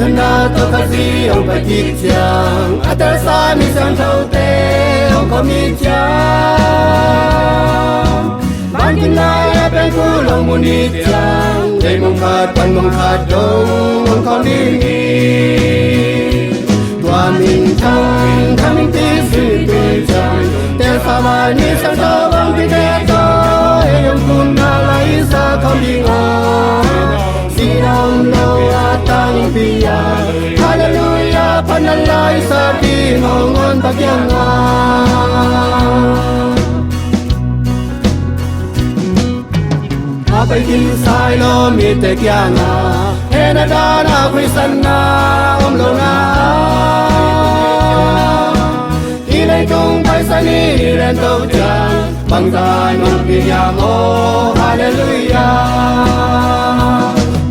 ธนาตัวกษีองปฏิจจังอัตสามิสังเท่าเตองก็มีจังบ้านที่นายเป็นผู้ลงมุนิจังได้มงขาดปันมงขาดดงมงเขาดีตัวมิงทังทำมิงตีสื่อตัวจังแต่สามานิสังเท่าบังพิเดโตเอยงคุณนาไลสาเขาดีงาสีน้ำโลอาตังปิยาฮาเลลูยาพันลายสาดีงงอนปักยังงาไปกินสายลมมีแต่แก่งาเฮนาดานาคริสนาอมโลนาที่ในจงไปสนีเรนโตจังบังใจมันพิยาโมฮาเลลูยา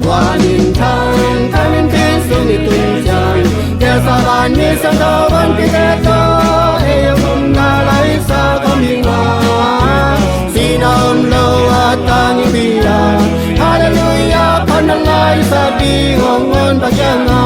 วานินทังคามินพิสุนิตุนจังเดสาบานนิสันโตวันพิเตโตเอยมุมนาไลสาคมิงาสีน้ำโลอาตังปิยาฮาเลลูยาพันลายสาดีงงอนปัจจงา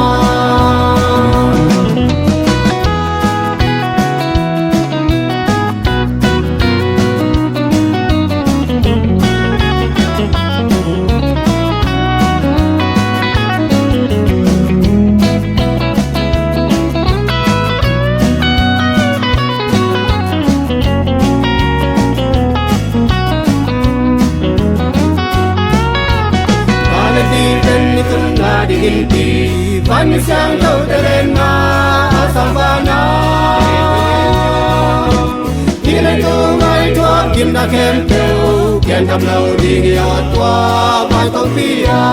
Inti Panisang kau terena asambana Hilai tu ngai tua kim da kem teu Kian kam lau di giot tua pai tong pia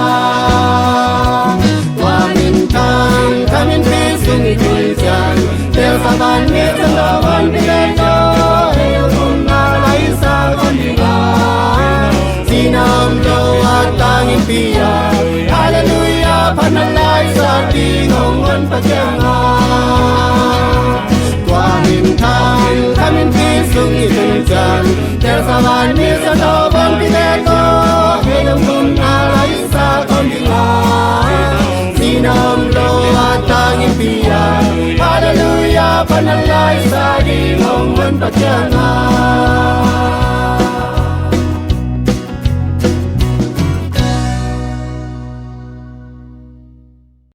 Tua min tang kamin pi sungi tui chan Tel saban mi chan lawan pi le cho Eo tum na lai sa kon di nga Sinam lo atang in pia Hallelujah พันลายสาดีงงอนปัจจงาตัวมินทางทามินที่สุงอินจันเทสวานมีสะดอบันพิเดโตเฮยงคุณอะไรสาคนดีงาสีน้ำโลอาตางิปิยาฮาเลลูยาพันลายสาดีงงอนปัจจงา